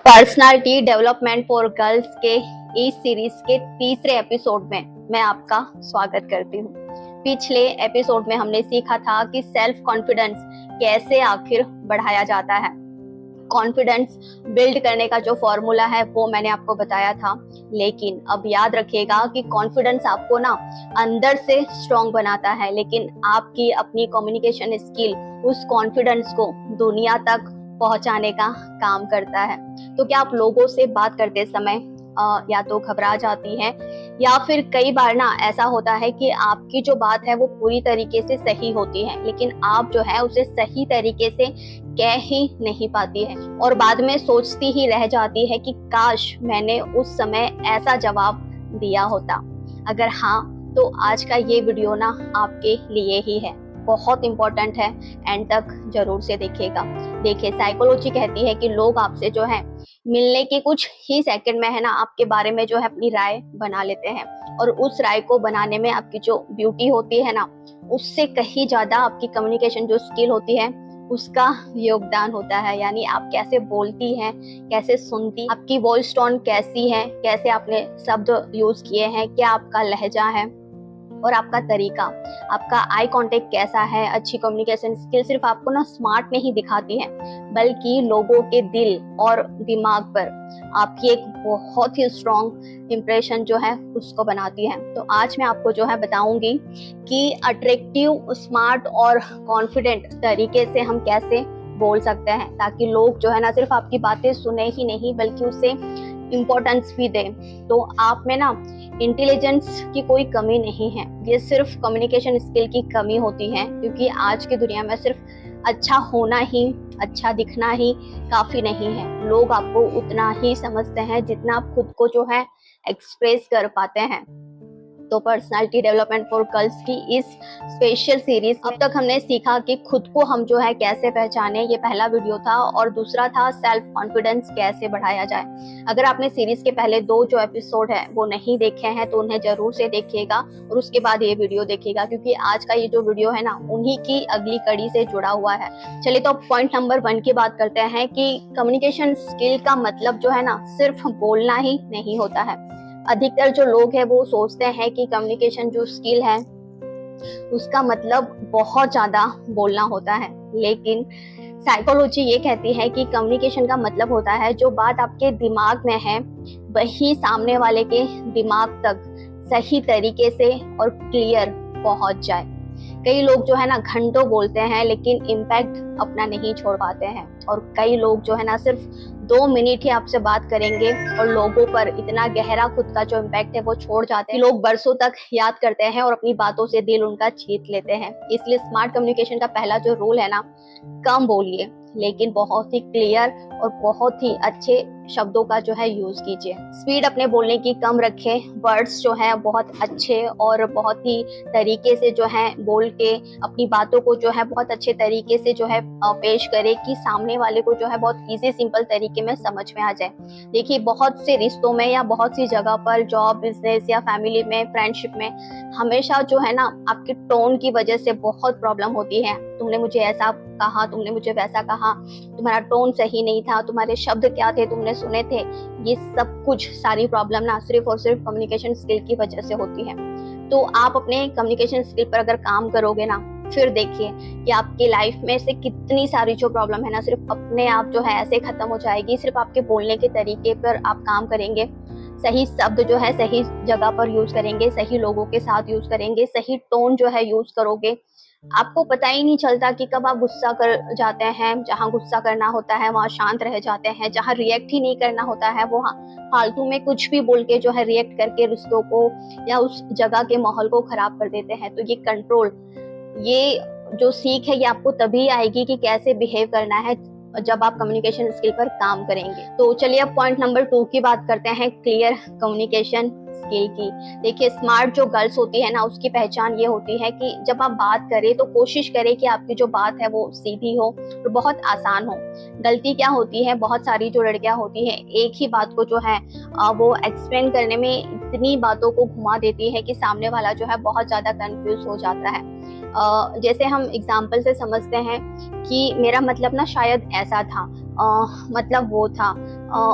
Personality development for girls के इस series के तीसरे एपिसोड में मैं आपका स्वागत करती हूँ। पिछले एपिसोड में हमने सीखा था कि सेल्फ कॉन्फिडेंस कैसे आखिर बढ़ाया जाता है। कॉन्फिडेंस बिल्ड करने का जो फॉर्मूला है वो मैंने आपको बताया था, लेकिन अब याद रखिएगा कि कॉन्फिडेंस आपको ना अंदर से स्ट्रॉन्ग बनाता है, लेकिन आपकी अपनी कम्युनिकेशन स्किल उस कॉन्फिडेंस को दुनिया तक पहुंचाने का काम करता है। तो क्या आप लोगों से बात करते समय या तो घबरा जाती हैं, या फिर कई बार ना ऐसा होता है कि आपकी जो बात है वो पूरी तरीके से सही होती है, लेकिन आप जो है उसे सही तरीके से कह ही नहीं पाती है और बाद में सोचती ही रह जाती है कि काश मैंने उस समय ऐसा जवाब दिया होता। अगर हाँ, तो आज का ये वीडियो ना आपके लिए ही है, बहुत इंपॉर्टेंट है, एंड तक जरूर से देखिएगा। देखिए, साइकोलॉजी कहती है कि लोग आपसे जो है मिलने के कुछ ही सेकंड में है ना आपके बारे में जो है अपनी राय बना लेते हैं, और उस राय को बनाने में आपकी जो ब्यूटी होती है ना, उससे कहीं ज्यादा आपकी कम्युनिकेशन जो स्किल होती है उसका योगदान होता है। यानी आप कैसे बोलती हैं, कैसे सुनती, आपकी वॉइस टोन कैसी है, कैसे आपने शब्द यूज किए हैं, क्या आपका लहजा है और आपका तरीका, आपका आई कांटेक्ट कैसा है। अच्छी कम्युनिकेशन स्किल सिर्फ आपको ना स्मार्ट नहीं दिखाती है, बल्कि लोगों के दिल और दिमाग पर आपकी एक बहुत ही स्ट्रॉन्ग इम्प्रेशन जो है उसको बनाती है। तो आज मैं आपको जो है बताऊंगी कि अट्रैक्टिव, स्मार्ट और कॉन्फिडेंट तरीके से हम कैसे बोल सकते हैं, ताकि लोग जो है ना सिर्फ आपकी बातें सुने ही नहीं बल्कि उससे इम्पोर्टेंस भी दें। तो आप में ना इंटेलिजेंस की कोई कमी नहीं है, ये सिर्फ कम्युनिकेशन स्किल की कमी होती है, क्योंकि आज की दुनिया में सिर्फ अच्छा होना ही, अच्छा दिखना ही काफी नहीं है। लोग आपको उतना ही समझते हैं जितना आप खुद को जो है एक्सप्रेस कर पाते हैं। तो पर्सनालिटी डेवलपमेंट फॉर गर्ल्स की इस स्पेशल सीरीज अब तक हमने सीखा कि खुद को हम जो है कैसे पहचाने, ये पहला वीडियो था, और दूसरा था सेल्फ कॉन्फिडेंस कैसे बढ़ाया जाए। अगर आपने सीरीज के पहले दो जो एपिसोड है वो नहीं देखे हैं तो उन्हें जरूर से देखिएगा और उसके बाद ये वीडियो देखिएगा, क्योंकि आज का ये जो वीडियो है ना उन्हीं की अगली कड़ी से जुड़ा हुआ है। चलिए, तो पॉइंट नंबर 1 की बात करते हैं कि कम्युनिकेशन स्किल का मतलब जो है ना सिर्फ बोलना ही नहीं होता है। अधिकतर जो लोग हैं वो सोचते हैं कि कम्युनिकेशन जो स्किल है उसका मतलब बहुत ज्यादा बोलना होता है, लेकिन साइकोलॉजी ये कहती है कि कम्युनिकेशन का मतलब होता है जो बात आपके दिमाग में है वही सामने वाले के दिमाग तक सही तरीके से और क्लियर पहुंच जाए। कई लोग जो है ना घंटों बोलते हैं लेकिन इम्पैक्ट अपना नहीं छोड़ पाते हैं, और कई लोग जो है ना सिर्फ 2 मिनट ही आपसे बात करेंगे और लोगों पर इतना गहरा खुद का जो इम्पैक्ट है वो छोड़ जाते हैं, लोग बरसों तक याद करते हैं और अपनी बातों से दिल उनका जीत लेते हैं। इसलिए स्मार्ट कम्युनिकेशन का पहला जो रूल है ना, कम बोलिए लेकिन बहुत ही क्लियर और बहुत ही अच्छे शब्दों का जो है यूज कीजिए। स्पीड अपने बोलने की कम रखें, वर्ड्स जो है बहुत अच्छे और बहुत ही तरीके से जो है बोल के अपनी बातों को जो है बहुत अच्छे तरीके से जो है पेश करें कि सामने वाले को जो है बहुत इजी सिंपल तरीके में समझ में आ जाए। देखिए, बहुत से रिश्तों में या बहुत सी जगह पर, जॉब, बिजनेस या फैमिली में, फ्रेंडशिप में हमेशा जो है ना आपकी टोन की वजह से बहुत प्रॉब्लम होती है। तुमने मुझे ऐसा कहा, तुमने मुझे वैसा कहा, तुम्हारा टोन सही नहीं था, तुम्हारे शब्द क्या थे तुमने सुने थे। ये सब कुछ सारी प्रॉब्लम ना सिर्फ और सिर्फ कम्युनिकेशन स्किल की वजह से होती है। तो आप अपने कम्युनिकेशन स्किल पर अगर काम करोगे ना, फिर देखिए कि आपकी लाइफ में से कितनी सारी जो प्रॉब्लम है ना सिर्फ अपने आप जो है ऐसे खत्म हो जाएगी। सिर्फ आपके बोलने के तरीके पर आप काम करेंगे, सही शब्द जो है सही जगह पर यूज करेंगे, सही लोगों के साथ यूज करेंगे, सही टोन जो है यूज करोगे, आपको पता ही नहीं चलता कि कब आप गुस्सा कर जाते हैं। जहाँ गुस्सा करना होता है वहाँ शांत रह जाते हैं, जहाँ रिएक्ट ही नहीं करना होता है वहाँ फालतू में कुछ भी बोल के जो है रिएक्ट करके रिश्तों को या उस जगह के माहौल को खराब कर देते हैं। तो ये कंट्रोल, ये जो सीख है ये आपको तभी आएगी कि कैसे बिहेव करना है जब आप कम्युनिकेशन स्किल पर काम करेंगे। तो चलिए अब पॉइंट नंबर 2 की बात करते हैं, क्लियर कम्युनिकेशन स्किल की। देखिए, स्मार्ट जो गर्ल्स होती है ना उसकी पहचान ये होती है कि जब आप बात करें तो कोशिश करें कि आपकी जो बात है वो सीधी हो और बहुत आसान हो। गलती क्या होती है, बहुत सारी जो लड़कियां होती हैं एक ही बात को जो है वो एक्सप्लेन करने में इतनी बातों को घुमा देती है कि सामने वाला जो है बहुत ज्यादा कंफ्यूज हो जाता है। जैसे हम एग्जाम्पल से समझते हैं कि मेरा मतलब ना शायद ऐसा था, मतलब वो था,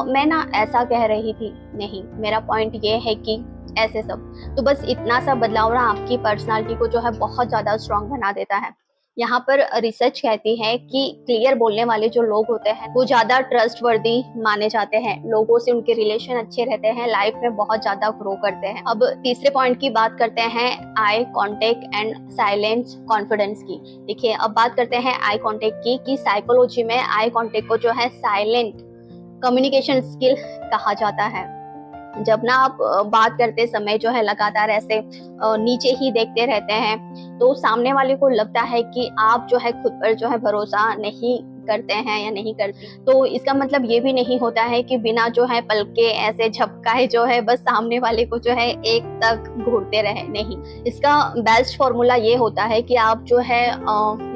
मैं ना ऐसा कह रही थी, नहीं मेरा पॉइंट ये है कि ऐसे सब। तो बस इतना सा बदलाव ना आपकी पर्सनालिटी को जो है बहुत ज्यादा स्ट्रांग बना देता है। यहाँ पर रिसर्च कहती है कि क्लियर बोलने वाले जो लोग होते हैं वो ज्यादा ट्रस्ट वर्दी माने जाते हैं, लोगों से उनके रिलेशन अच्छे रहते हैं, लाइफ में बहुत ज्यादा ग्रो करते हैं। अब तीसरे पॉइंट की बात करते हैं, eye contact and silence confidence की। देखिए अब बात करते हैं आई कांटेक्ट की, कि साइकोलॉजी में आई कांटेक्ट को जो है साइलेंट कम्युनिकेशन स्किल कहा जाता है। जब ना आप बात करते समय जो है लगातार ऐसे नीचे ही देखते रहते हैं, तो सामने वाले को लगता है कि आप जो है खुद पर जो है भरोसा नहीं करते हैं या नहीं करती। तो इसका मतलब ये भी नहीं होता है कि बिना जो है पलके ऐसे झपकाए जो है बस सामने वाले को जो है एक तक घूरते रहे, नहीं। इसका बेस्ट फॉर्मूला ये होता है कि आप जो है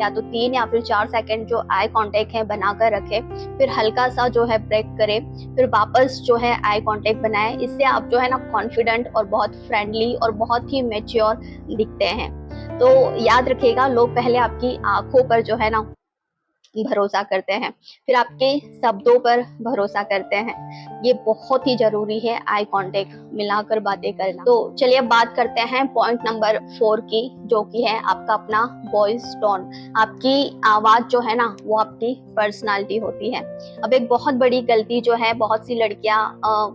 या तो 3 या फिर 4 सेकंड जो आई कांटेक्ट है बनाकर रखे, फिर हल्का सा जो है ब्रेक करे, फिर वापस जो है आई कांटेक्ट बनाए। इससे आप जो है ना कॉन्फिडेंट और बहुत फ्रेंडली और बहुत ही मैच्योर दिखते हैं। तो याद रखिएगा, लोग पहले आपकी आंखों पर जो है ना भरोसा करते हैं, फिर आपके शब्दों पर भरोसा करते हैं। ये बहुत ही जरूरी है आई कांटेक्ट मिलाकर बातें करना। तो चलिए अब बात करते हैं पॉइंट नंबर 4 की, जो कि है आपका अपना वॉइस टोन। आपकी आवाज जो है ना वो आपकी पर्सनालिटी होती है। अब एक बहुत बड़ी गलती जो है बहुत सी लड़कियां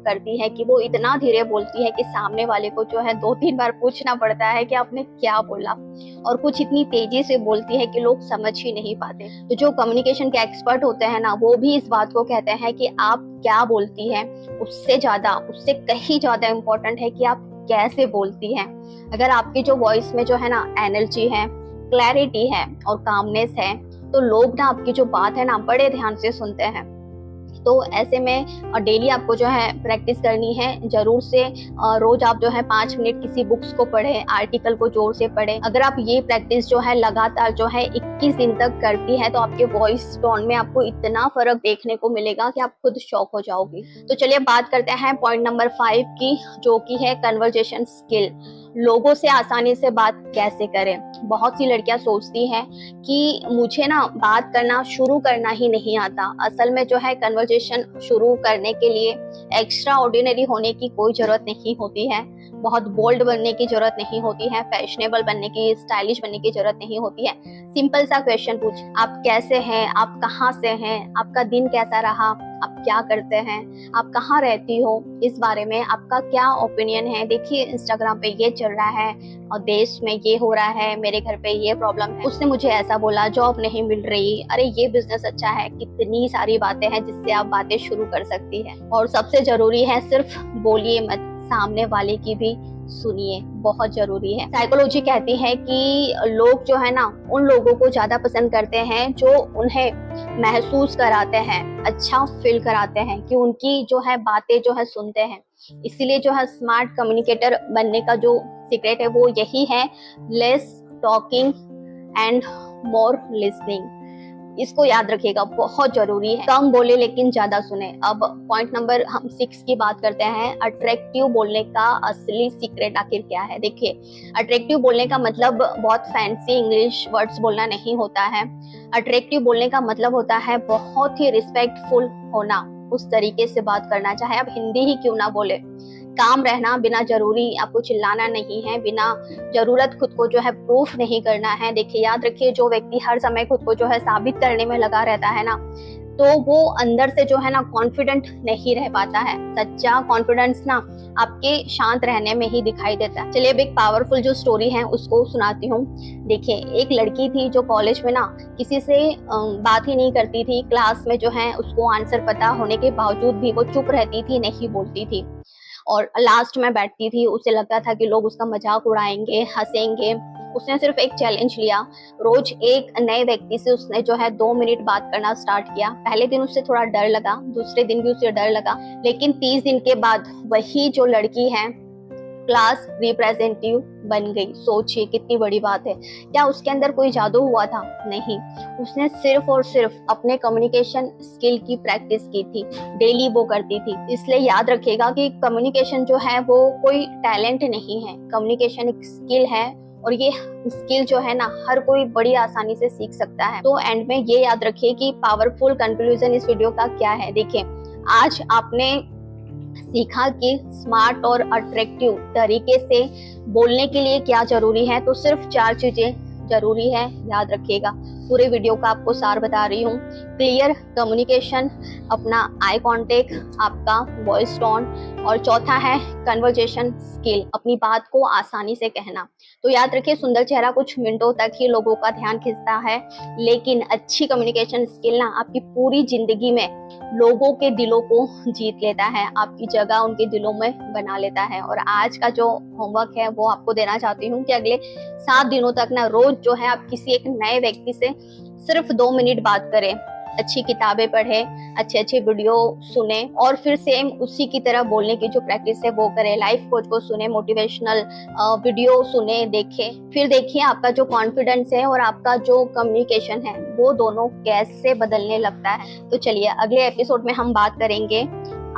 करती है कि वो इतना धीरे बोलती है कि सामने वाले को जो है 2-3 बार पूछना पड़ता है कि आपने क्या बोला, और कुछ इतनी तेजी से बोलती है कि लोग समझ ही नहीं पाते। तो जो कम्युनिकेशन के एक्सपर्ट होते हैं ना, वो भी इस बात को कहते हैं कि आप क्या बोलती हैं उससे ज्यादा, उससे कहीं ज्यादा इम्पोर्टेंट है कि आप कैसे बोलती हैं। अगर आपकी जो वॉइस में जो है ना एनर्जी है, क्लैरिटी है और कामनेस है, तो लोग ना आपकी जो बात है ना बड़े ध्यान से सुनते हैं। तो ऐसे में डेली आपको जो है प्रैक्टिस करनी है जरूर से। रोज आप जो है 5 मिनट किसी बुक्स को पढ़े, आर्टिकल को जोर से पढ़े। अगर आप ये प्रैक्टिस जो है लगातार जो है 21 दिन तक करती है, तो आपके वॉइस टोन में आपको इतना फर्क देखने को मिलेगा कि आप खुद शॉक हो जाओगी। तो चलिए बात करते हैं पॉइंट नंबर 5 की, जो की है कन्वर्जेशन स्किल। लोगों से आसानी से बात कैसे करें। बहुत सी लड़कियां सोचती हैं कि मुझे ना बात करना शुरू करना ही नहीं आता। असल में जो है कन्वर्जेशन शुरू करने के लिए एक्स्ट्रा ऑर्डिनरी होने की कोई जरूरत नहीं होती है, बहुत बोल्ड बनने की जरूरत नहीं होती है, फैशनेबल बनने की, स्टाइलिश बनने की जरूरत नहीं होती है। सिंपल सा क्वेश्चन पूछ, आप कैसे हैं, आप कहाँ से हैं, आपका दिन कैसा रहा, आप क्या करते हैं, आप कहाँ रहती हो, इस बारे में आपका क्या ओपिनियन है। देखिए इंस्टाग्राम पे ये चल रहा है और देश में ये हो रहा है, मेरे घर पे ये प्रॉब्लम है, उसने मुझे ऐसा बोला, जॉब नहीं मिल रही, अरे ये बिजनेस अच्छा है। कितनी सारी बातें हैं जिससे आप बातें शुरू कर सकती है। और सबसे जरूरी है सिर्फ बोलिए मत, सामने वाले की भी सुनिए, बहुत जरूरी है। साइकोलॉजी कहती है कि लोग जो है ना उन लोगों को ज्यादा पसंद करते हैं जो उन्हें महसूस कराते हैं, अच्छा फील कराते हैं, कि उनकी जो है बातें जो है सुनते हैं। इसीलिए जो है स्मार्ट कम्युनिकेटर बनने का जो सीक्रेट है वो यही है, less talking and more listening. इसको याद रखिएगा, बहुत जरूरी है। कम बोले लेकिन ज्यादा सुने। अब पॉइंट नंबर हम 6 की बात करते हैं, अट्रैक्टिव बोलने का असली सीक्रेट आखिर क्या है। देखिए अट्रैक्टिव बोलने का मतलब बहुत फैंसी इंग्लिश वर्ड्स बोलना नहीं होता है। अट्रैक्टिव बोलने का मतलब होता है बहुत ही रिस्पेक्टफुल होना, उस तरीके से बात करना, चाहे आप हिंदी ही क्यों ना बोले। काम रहना, बिना जरूरी आपको चिल्लाना नहीं है, बिना जरूरत खुद को जो है प्रूफ नहीं करना है। देखिए याद रखिए, जो व्यक्ति हर समय खुद को जो है साबित करने में लगा रहता है ना, तो वो अंदर से जो है ना कॉन्फिडेंट नहीं रह पाता है। सच्चा कॉन्फिडेंस ना आपके शांत रहने में ही दिखाई देता है। चलिए अब एक पावरफुल जो स्टोरी है उसको सुनाती हूँ। देखिए एक लड़की थी जो कॉलेज में ना किसी से बात ही नहीं करती थी। क्लास में जो है उसको आंसर पता होने के बावजूद भी वो चुप रहती थी, नहीं बोलती थी और लास्ट में बैठती थी। उसे लगता था कि लोग उसका मजाक उड़ाएंगे, हंसेंगे। उसने सिर्फ एक चैलेंज लिया, रोज एक नए व्यक्ति से उसने जो है 2 मिनट बात करना स्टार्ट किया। पहले दिन उसे थोड़ा डर लगा, दूसरे दिन भी उसे डर लगा, लेकिन 30 दिन के बाद वही जो लड़की है क्लास रिप्रेजेंटेटिव बन गई। सोचिए कितनी बड़ी बात है। क्या उसके अंदर कोई जादू हुआ था? नहीं, उसने सिर्फ और सिर्फ अपने कम्युनिकेशन स्किल की प्रैक्टिस की थी, डेली वो करती थी। इसलिए याद रखिएगा कि कम्युनिकेशन जो है वो कोई टैलेंट नहीं है, कम्युनिकेशन एक स्किल है और ये स्किल जो है ना हर कोई बड़ी आसानी से सीख सकता है। तो एंड में ये याद रखिए कि पावरफुल कंक्लूजन इस वीडियो का क्या है। देखिए, आज आपने सीखा कि स्मार्ट और अट्रैक्टिव तरीके से बोलने के लिए क्या जरूरी है। तो सिर्फ 4 चीजें जरूरी है, याद रखिएगा। पूरे वीडियो का आपको सार बता रही हूँ। क्लियर कम्युनिकेशन, अपना आई कांटेक्ट, आपका वॉइस टोन, और चौथा है कन्वर्जेशन स्किल, अपनी बात को आसानी से कहना। तो याद रखिए, सुंदर चेहरा कुछ मिनटों तक ही लोगों का ध्यान खींचता है, लेकिन अच्छी कम्युनिकेशन स्किल ना आपकी पूरी जिंदगी में लोगों के दिलों को जीत लेता है, आपकी जगह उनके दिलों में बना लेता है। और आज का जो होमवर्क है वो आपको देना चाहती हूँ कि अगले 7 दिनों तक ना रोज जो है आप किसी एक नए व्यक्ति से सिर्फ 2 मिनट बात करें, अच्छी किताबें पढ़ें, अच्छे अच्छे वीडियो सुने और फिर सेम उसी की तरह बोलने की जो प्रैक्टिस है वो करें। लाइफ कोच को सुने, मोटिवेशनल वीडियो सुने, देखें, फिर देखिए आपका जो कॉन्फिडेंस है और आपका जो कम्युनिकेशन है वो दोनों कैसे बदलने लगता है। तो चलिए, अगले एपिसोड में हम बात करेंगे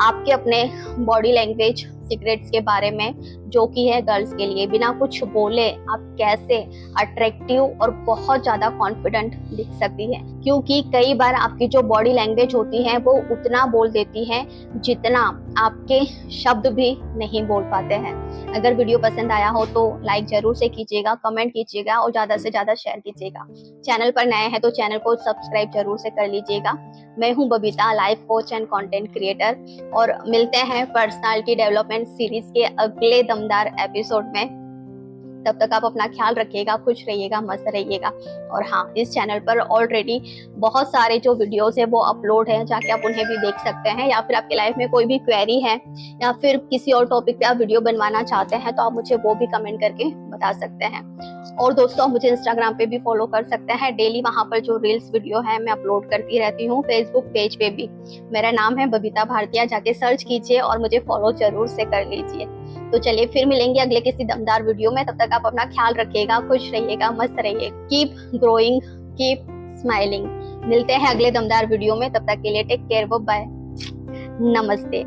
आपके अपने बॉडी लैंग्वेज सीक्रेट्स के बारे में, जो कि है गर्ल्स के लिए। बिना कुछ बोले आप कैसे अट्रैक्टिव और बहुत ज्यादा कॉन्फिडेंट दिख सकती है, क्योंकि कई बार आपकी जो बॉडी लैंग्वेज होती है वो उतना बोल देती है जितना आपके शब्द भी नहीं बोल पाते हैं। अगर वीडियो पसंद आया हो तो लाइक जरूर से कीजिएगा, कमेंट कीजिएगा और ज्यादा से ज्यादा शेयर कीजिएगा। चैनल पर नए हैं तो चैनल को सब्सक्राइब जरूर से कर लीजिएगा। मैं हूं Babita, life coach and content creator, और मिलते हैं पर्सनालिटी डेवलपमेंट सीरीज के अगले दमदार एपिसोड में। तब तक आप अपना ख्याल रखिएगा, खुश रहिएगा, मस्त रहिएगा। और हाँ, इस चैनल पर ऑलरेडी बहुत सारे जो वीडियोस है वो अपलोड है, जाके आप उन्हें भी देख सकते हैं। या फिर आपकी लाइफ में कोई भी क्वेरी है या फिर किसी और टॉपिक पे आप वीडियो बनवाना चाहते हैं तो आप मुझे वो भी कमेंट करके बता सकते हैं। और दोस्तों, मुझे इंस्टाग्राम पे भी फॉलो कर सकते हैं। डेली वहां पर जो रील्स वीडियो है मैं अपलोड करती रहती हूँ। फेसबुक पेज पे भी मेरा नाम है बबीता भारतीय, जाके सर्च कीजिए और मुझे फॉलो जरूर से कर लीजिए। तो चलिए, फिर मिलेंगे अगले किसी दमदार वीडियो में। तब तक आप अपना ख्याल रखिएगा, खुश रहिएगा, मस्त रहिए। Keep growing, keep smiling. मिलते हैं अगले दमदार वीडियो में, तब तक के लिए टेक केयर, बाय, नमस्ते।